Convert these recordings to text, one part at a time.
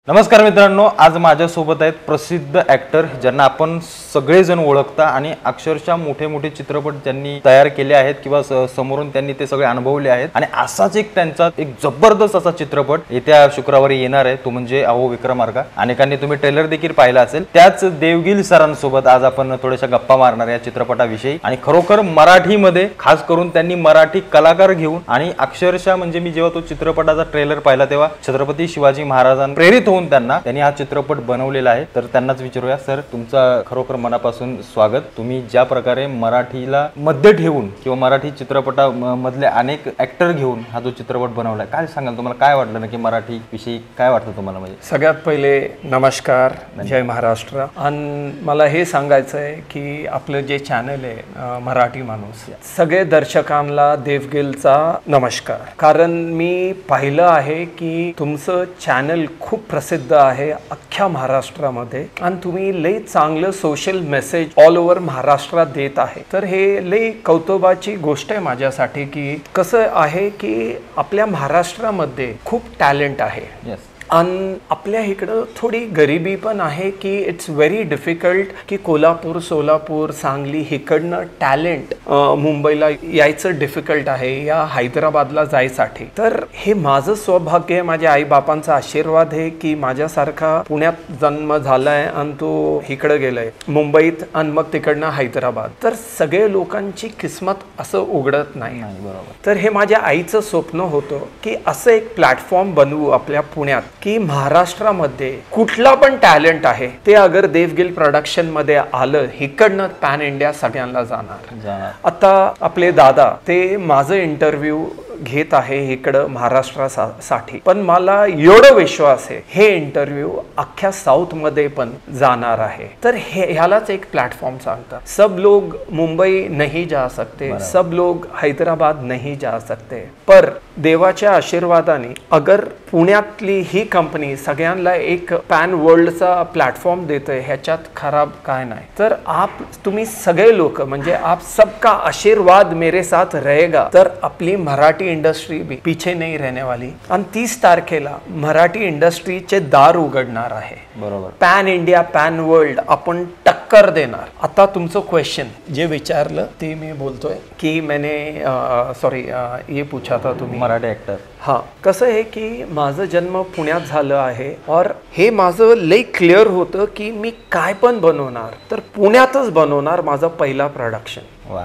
नमस्कार मित्रांनो, आज माझ्यासोबत आहेत प्रसिद्ध ॲक्टर ज्यांना आपण सगळेजण ओळखता आणि अक्षरशः मोठे मोठे चित्रपट ज्यांनी तयार केले आहेत किंवा समोरून त्यांनी ते सगळे अनुभवले आहेत. आणि असाच एक त्यांचा एक जबरदस्त असा चित्रपट येत्या शुक्रवारी येणार आहे, तो म्हणजे अहो विक्रमार्का. अनेकांनी तुम्ही ट्रेलर देखील पाहिला असेल. त्याच देवगिल सरांसोबत आज आपण थोड्याशा गप्पा मारणार या चित्रपटाविषयी. आणि खरोखर मराठीमध्ये खास करून त्यांनी मराठी कलाकार घेऊन आणि अक्षरशः म्हणजे मी जेव्हा तो चित्रपटाचा ट्रेलर पाहिला तेव्हा छत्रपती शिवाजी महाराजांना प्रेरित होऊन त्यांनी हा चित्रपट बनवलेला आहे. तर त्यांनाच विचारूया, सर तुमचा खरोखर मनापासून स्वागत. तुम्ही ज्या प्रकारे मराठीला मध्ये ठेवून किंवा मराठी चित्रपटामधले अनेक ॲक्टर घेऊन हा जो चित्रपट बनवलाय, काय सांगाल? तुम्हाला काय वाटलं ना की मराठी विषयी काय वाटतं तुम्हाला? म्हणजे सगळ्यात पहिले नमस्कार, जय महाराष्ट्र. आणि मला हे सांगायचं आहे की आपलं जे चॅनल आहे मराठी माणूस, सगळे दर्शकांना देवगिलचा नमस्कार. कारण मी पाहिलं आहे की तुमचं चॅनल खूप प्रसिद्ध आहे अख्ख्या महाराष्ट्रामध्ये आणि तुम्ही लई चांगलं सोशल मेसेज ऑल ओव्हर महाराष्ट्रात देत आहे. तर हे लई कौतुकाची गोष्ट आहे माझ्यासाठी की कसं आहे की आपल्या महाराष्ट्रामध्ये खूप टॅलेंट आहे. आणि आपल्या इकडं थोडी गरिबी पण आहे की इट्स व्हेरी डिफिकल्ट की कोल्हापूर, सोलापूर, सांगली इकडनं टॅलेंट मुंबईला यायचं डिफिकल्ट आहे या हैदराबादला जायसाठी. तर हे माझं सौभाग्य आहे, माझ्या आईबापांचा आशीर्वाद आहे की माझ्यासारखा पुण्यात जन्म झालाय आणि तो इकडं गेलाय मुंबईत आणि मग तिकडनं हैदराबाद. तर सगळे लोकांची किस्मत असं उघडत नाही. बरोबर. तर हे माझ्या आईचं स्वप्न होतं की असं एक प्लॅटफॉर्म बनवू आपल्या पुण्यात की महाराष्ट्रामध्ये कुठला पण टॅलेंट आहे ते अगर देवगिल प्रोडक्शन मध्ये आलं इकडनं पॅन इंडिया सगळ्यांना जाणार. आता आपले दादा ते माझं इंटरव्ह्यू घेत आहे इकडं महाराष्ट्रासाठी, पण मला एवढा विश्वास आहे हे इंटरव्ह्यू अख्ख्या साऊथ मध्ये पण जाणार आहे. तर ह्यालाच एक प्लॅटफॉर्म सांगतात. सब लोग मुंबई नहीं जा सकते, सब लोग हैदराबाद नहीं जा सकते, पर देवाच्या आशीर्वादाने अगर पुण्यातली ही कंपनी सगळ्यांना एक पॅन वर्ल्डचा प्लॅटफॉर्म देते, ह्याच्यात खराब काय नाही. तर तुम्ही सगळे लोक म्हणजे आप सबका आशीर्वाद मेरे साथ रहेगा तर आपली मराठी इंडस्ट्री भी पीछे नहीं रहने वाली. आणि 30 तारखेला मराठी इंडस्ट्रीचे दार उघडणार आहे. बरोबर. पॅन इंडिया, पॅन वर्ल्ड आपण टक्कर देणार. आता तुमचं क्वेश्चन जे विचारलं ते मी बोलतोय की मैंने सॉरी ये पूछा था तुम्ही मराठी ॲक्टर. हा, कसं आहे की माझं जन्म पुण्यात झालं आहे और हे माझं लई क्लिअर होतं की मी काय पण बनवणार तर पुण्यातच बनवणार माझं पहिला प्रोडक्शन. वा.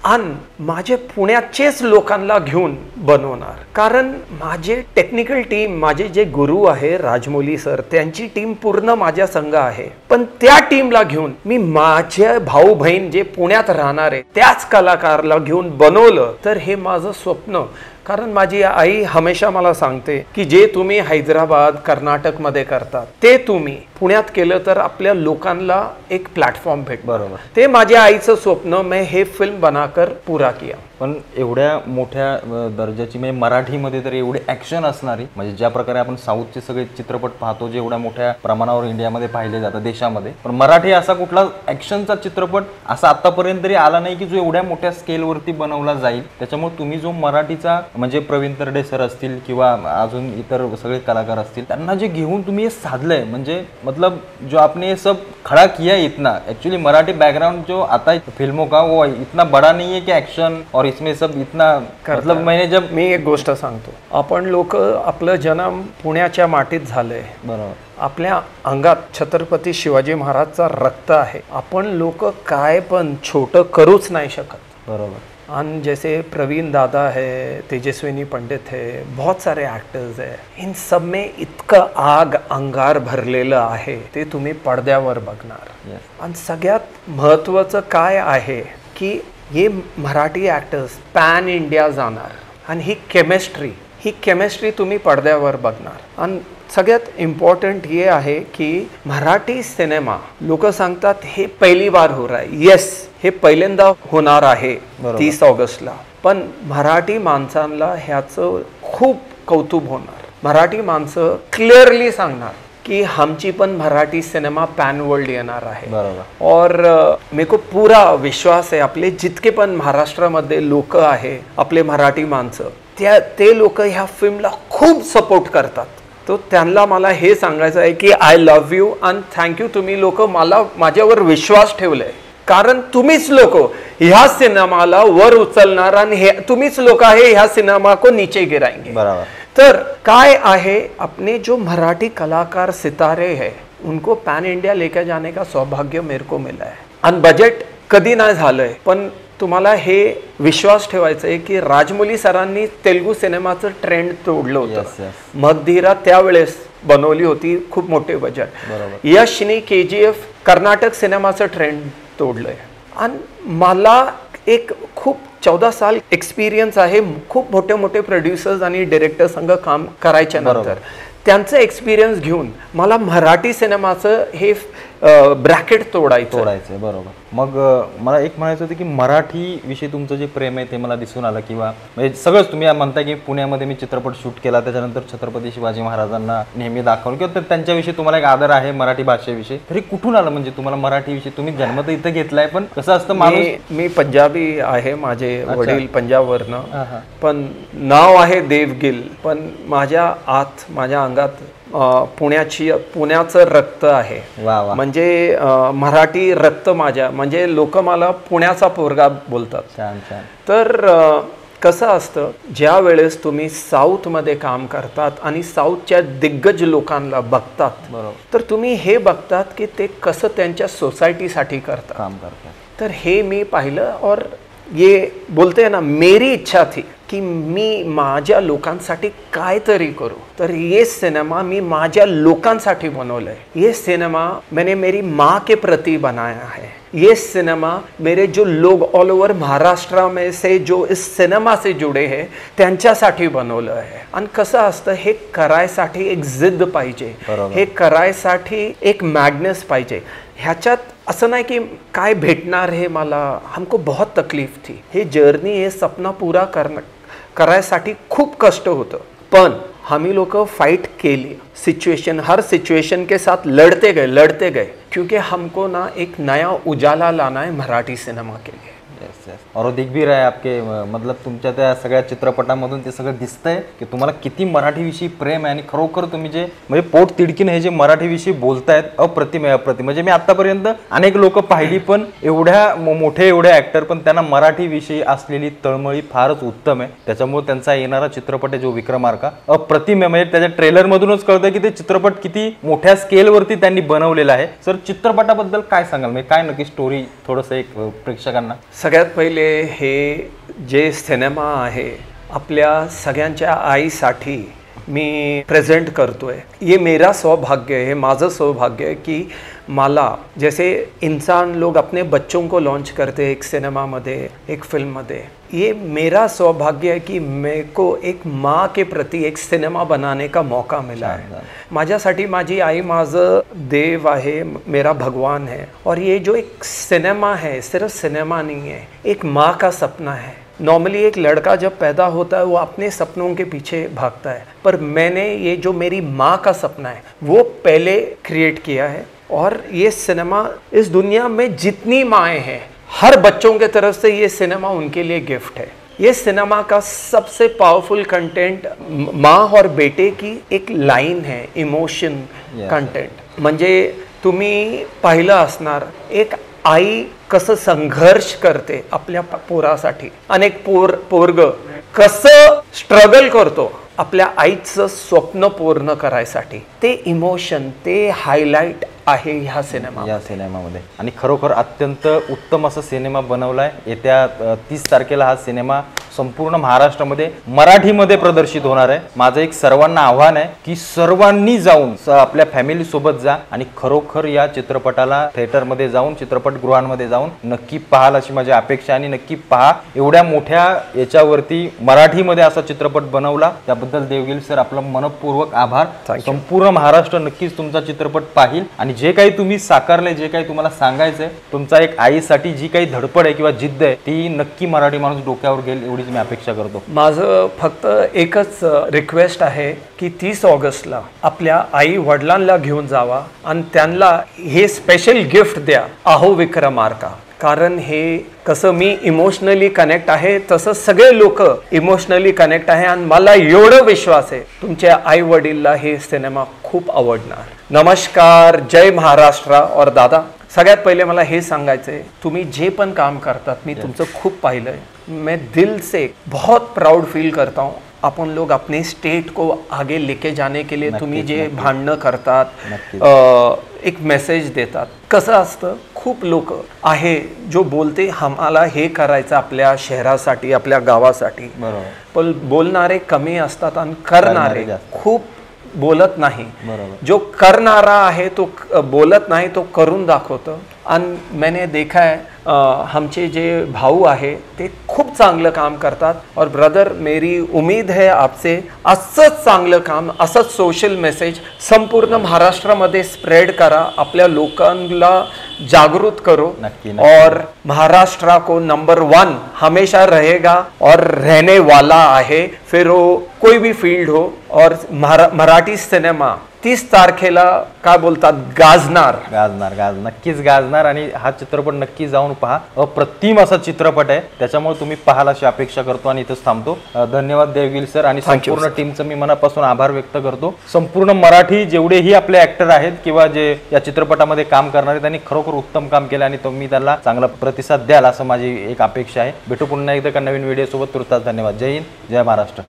आणि माझे पुण्याचेच लोकांना घेऊन बनवणार. कारण माझे टेक्निकल टीम, माझे जे गुरु आहे राजमौली सर, त्यांची टीम पूर्ण माझ्या संघ आहे. पण त्या टीमला घेऊन मी माझे भाऊ बहीण जे पुण्यात राहणार आहे त्याच कलाकारला घेऊन बनवलं तर हे माझं स्वप्न. कारण माझी आई हमेशा मला सांगते की जे तुम्ही हैदराबाद, कर्नाटक मध्ये करतात ते तुम्ही पुण्यात केलं तर आपल्या लोकांना एक प्लॅटफॉर्म भेट. बरोबर. ते माझ्या आईचं स्वप्न मैं हे फिल्म बनाकर पूरा किया. पण एवढ्या मोठ्या दर्जाची म्हणजे मराठीमध्ये तर एवढी ॲक्शन असणारी, म्हणजे ज्या प्रकारे आपण साऊथचे सगळे चित्रपट पाहतो जे एवढ्या मोठ्या प्रमाणावर इंडियामध्ये पाहिले जातात देशामध्ये, पण मराठी असा कुठला ॲक्शनचा चित्रपट असा आतापर्यंत तरी आला नाही की जो एवढ्या मोठ्या स्केलवरती बनवला जाईल. त्याच्यामुळे तुम्ही जो मराठीचा म्हणजे प्रवीण तरडे सर असतील किंवा अजून इतर सगळे कलाकार असतील त्यांना जे घेऊन तुम्ही हे साधलंय, म्हणजे मतलब जो आपने सब खड़ा किया इतना, एक्चुअली मराठी बैकग्राउंड जो आता फिल्मों का वो इतना बड़ा नहीं है कि एक्शन और इसमें सब इतना मतलब मैंने जब मी एक गोष्ट सांगतो, आपण लोक आपलं जन्म पुण्याच्या मातीत झालंय. बरोबर. आपल्या अंगात छत्रपती शिवाजी महाराजचा रक्त आहे. आपण लोक काय पण छोटं करूच नाही शकत. बरोबर. आणि जैसे प्रवीण दादा है, तेजस्विनी पंडित है, बहुत सारे एक्टर्स है, इन सब में इतकं आग अंगार भरलेलं आहे ते तुम्ही पडद्यावर बघणार. आणि सगळ्यात महत्त्वाचं काय आहे की हे मराठी ॲक्टर्स पॅन इंडिया जाणार आणि ही केमिस्ट्री तुम्ही पडद्यावर बघणार. आणि सगळ्यात इम्पॉर्टंट हे आहे की मराठी सिनेमा लोक सांगतात हे पहिली बार हो रहा है. येस, हे पहिल्यांदा होणार आहे 30 ऑगस्टला. पण मराठी माणसांना ह्याचं खूप कौतुक होणार. मराठी माणसं क्लिअरली सांगणार की आमची पण मराठी सिनेमा पॅन वर्ल्ड येणार आहे. बरोबर. और मेरे को पूरा विश्वास आहे आपले जितके पण महाराष्ट्रामध्ये लोक आहे आपले मराठी माणसं ते लोक ह्या फिल्मला खूप सपोर्ट करतात. तो त्यांना मला हे सांगायचं आहे की आय लव्ह यू आणि थँक्यू, तुम्ही लोक माझ्यावर विश्वास ठेवलाय, कारण तुम्हीच लोक ह्या सिनेमाला वर उचलणार आणि तुम्हीच लोक आहे ह्या सिनेमा को नीचे गिराएंगे. बरोबर. तर काय आहे, अपने जो मराठी कलाकार सितारे हैं उनको पॅन इंडिया लेकर जाने का सौभाग्य मेरे को मिला है. आणि बजेट कधी नाही झालंय, पण तुम्हाला हे विश्वास ठेवायचा आहे की राजमौली सरांनी तेलुगू सिनेमाचं ट्रेंड तोडलं होतं. मगधीरा त्यावेळेस बनवली होती, खूप मोठे बजेट. यशनी KGF कर्नाटक सिनेमाचं ट्रेंड तोडलंय. आणि मला एक खूप 14 साल एक्सपिरियन्स आहे खूप मोठे मोठे प्रोड्युसर्स आणि डिरेक्टर संग काम करायच्या नंतर. त्यांचं एक्सपिरियन्स घेऊन मला मराठी सिनेमाचं हे ब्रॅकेट तोडायचं. बरोबर. मग मला एक म्हणायचं होतं की मराठी विषयी तुमचं जे प्रेम आहे ते मला दिसून आलं, किंवा म्हणजे सगळंच तुम्ही म्हणताय की पुण्यामध्ये मी चित्रपट शूट केला, त्याच्यानंतर छत्रपती शिवाजी महाराजांना नेहमी दाखवलं, किंवा त्यांच्याविषयी तुम्हाला एक आदर आहे मराठी भाषेविषयी. तरी कुठून आलं म्हणजे तुम्हाला मराठीविषयी? तुम्ही जन्म तर इथं घेतलाय, पण कसं असतं माणूस. मी पंजाबी आहे, माझे वडील पंजाबवरनं, पण नाव आहे देवगिल, पण माझ्या अंगात पुण्याचं रक्त आहे. म्हणजे मराठी रक्त माझ्या, म्हणजे लोक मला पुण्याचा पोरगा बोलतात. तर कसं असतं, ज्या वेळेस तुम्ही साऊथमध्ये काम करतात आणि साऊथच्या दिग्गज लोकांना बघतात, तर तुम्ही हे बघतात की ते कसं त्यांच्या सोसायटीसाठी काम करतात. तर हे मी पाहिलं और ये बोलते हैं ना, मेरी इच्छा थी की मी माझ्या लोकांसाठी काहीतरी करू. तर ये सिनेमा मी माझ्या लोकांसाठी बनवलंय. ये सिनेमा मैंने मेरी माँ के प्रति बनाया है. ये सिनेमा मेरे जो लोग ऑल ओव्हर महाराष्ट्र में से जो इस सिनेमा से जुड़े हैं त्यांच्यासाठी बनवलं आहे. आणि कसं असतं, हे करायसाठी एक जिद्द पाहिजे, हे करायसाठी एक मॅग्नेस पाहिजे. ह्याच्यात असं नाही की काय भेटणार हे मला, हमको बहुत तकलीफ थी. हे जर्नी, हे सपना पूरा करायसाठी खूप कष्ट होतं, पण हम लोग फाइट केली. हर सिचुएशन के साथ लड़ते गए क्योंकि हमको ना एक नया उजाला लाना है मराठी सिनेमा के लिए. और दिख भी रहा है आपके, मतलब तुमच्या त्या सगळ्या चित्रपटांमधून ते सगळं दिसतंय की तुम्हाला किती मराठीविषयी प्रेम आहे. आणि खरोखर तुम्ही जे म्हणजे पोट तिडकीने हे जे मराठीविषयी बोलतायत, अप्रतिम. म्हणजे मी आतापर्यंत अनेक लोक पाहिली, पण एवढे ऍक्टर, पण त्यांना मराठीविषयी असलेली तळमळी फारच उत्तम आहे. त्याच्यामुळे त्यांचा येणारा चित्रपट आहे जो विक्रमार्का, अप्रतिम आहे. म्हणजे त्याच्या ट्रेलर मधूनच कळतं की ते चित्रपट किती मोठ्या स्केलवरती त्यांनी बनवलेला आहे. सर, चित्रपटाबद्दल काय सांगाल, म्हणजे काय नक्की स्टोरी थोडंसं एक प्रेक्षकांना? सगळ्यात पहिले हे जे सिनेमा आहे आपल्या सगळ्यांच्या आईसाठी मी प्रेझेंट करतोय. ये मेरा सौभाग्य है, माझं सौभाग्य है कि मला, जैसे इंसान लोग अपने बच्चों को लॉन्च करते हैं एक सिनेमा मध्ये, एक फिल्म मध्ये, ये मेरा सौभाग्य है कि मेरे को एक माँ के प्रति एक सिनेमा बनाने का मौका मिला है. माझ्यासाठी माझी आई माझं देव आहे, मेरा भगवान है. और ये जो एक सिनेमा है, सिर्फ सिनेमा नहीं है, एक माँ का सपना है. नॉर्मली एक लड़का जब पैदा होता है वो अपने सपनों के पीछे भागता है, पर मैंने ये जो मेरी माँ का सपना है वो पहले क्रिएट किया है. और ये सिनेमा, इस दुनिया में जितनी माएँ हैं, हर बच्चों के तरफ से ये सिनेमा उनके लिए गिफ्ट है. ये सिनेमा का सबसे पावरफुल कंटेंट माँ और बेटे की एक लाइन है, इमोशन कंटेंट. म्हणजे तुम्ही पाहिलं असणार, एक आई कसं संघर्ष करते आपल्या पोरासाठी, अनेक पोरग कसं स्ट्रगल करतो आपल्या आईचं स्वप्न पूर्ण करायसाठी. ते इमोशन, ते हायलाइट आहे ह्या सिनेमामध्ये. आणि खरोखर अत्यंत उत्तम असा सिनेमा बनवलाय. येत्या 30 तारखेला हा सिनेमा संपूर्ण महाराष्ट्रामध्ये मराठीमध्ये प्रदर्शित होणार आहे. माझं एक सर्वांना आव्हान आहे की सर्वांनी जाऊन आपल्या फॅमिली सोबत जा आणि खरोखर या चित्रपटाला थिएटरमध्ये जाऊन, चित्रपटगृहांमध्ये जाऊन नक्की पाहाल अशी माझी अपेक्षा. आणि नक्की पहा. एवढ्या मोठ्या याच्यावरती मराठीमध्ये असा चित्रपट बनवला त्याबद्दल देवगिल सर आपलं मनपूर्वक आभार. संपूर्ण महाराष्ट्र नक्कीच तुमचा चित्रपट पाहिल. आणि जे काही तुम्ही साकारले, जे काही तुम्हाला सांगायचंय, तुमचा एक आईसाठी जी काही धडपड आहे किंवा जिद्द आहे, ती नक्की मराठी माणूस डोक्यावर घेईल एवढीच मी अपेक्षा करतो. माझं फक्त एकच रिक्वेस्ट आहे की 30 ऑगस्टला आपल्या आई वडिलांना घेऊन जावा आणि त्यांना हे स्पेशल गिफ्ट द्या, अहो विक्रमार्का. कारण हे कसं मी इमोशनली कनेक्ट आहे तसं सगळे लोक इमोशनली कनेक्ट आहे आणि मला एवढं विश्वास आहे तुमच्या आई वडीलला हे सिनेमा खूप आवडणार. नमस्कार, जय महाराष्ट्र. और दादा, सगळ्यात पहिले मला हे सांगायचं आहे, तुम्ही जे पण काम करतात मी तुमचं खूप पाहिलंय. मैं दिल से बहुत प्राउड फील करता हूँ. अपन लोग अपने स्टेट को आगे लेके जाने के लिए तुम्ही जे भांडणं करतात, एक मेसेज देतात. कसं असतं, खूप लोक आहे जो बोलते आम्हाला हे करायचं आपल्या शहरासाठी, आपल्या गावासाठी, पण बोलणारे कमी असतात आणि करणारे खूप बोलत नाही. जो करणारा आहे तो बोलत नाही, तो करून दाखवतो. आणि मैंने देखा है हमचे जे भाऊ आहे ते खूप चांगलं काम करतात. और ब्रदर, मेरी उम्मीद है आपसे असंच चांगलं काम, असंच सोशल मेसेज संपूर्ण महाराष्ट्रामध्ये स्प्रेड करा, आपल्या लोकांना जागृत करो. और महाराष्ट्र को नंबर 1 हमेशा रहेगा और रहने वाला है, फिर वो कोई भी फील्ड हो. और मराठी सिनेमा 30 तारखेला काय बोलतात, गाजणार. नक्कीच गाजणार. आणि हा चित्रपट नक्की जाऊन पहा. अप्रतिम असा चित्रपट आहे, त्याच्यामुळे तुम्ही पाहाल अशी अपेक्षा करतो आणि इथंच थांबतो. धन्यवाद देवगिल सर आणि संपूर्ण टीमचं मी मनापासून आभार व्यक्त करतो. संपूर्ण मराठी जेवढेही आपले ऍक्टर आहेत किंवा जे या चित्रपटामध्ये काम करणारे, त्यांनी खरोखर उत्तम काम केलं आणि तुम्ही त्याला चांगला प्रतिसाद द्याल असं माझी एक अपेक्षा आहे. भेटू पुन्हा एकदा एका नवीन व्हिडिओ सोबत. तुर्तास धन्यवाद. जय हिंद, जय महाराष्ट्र.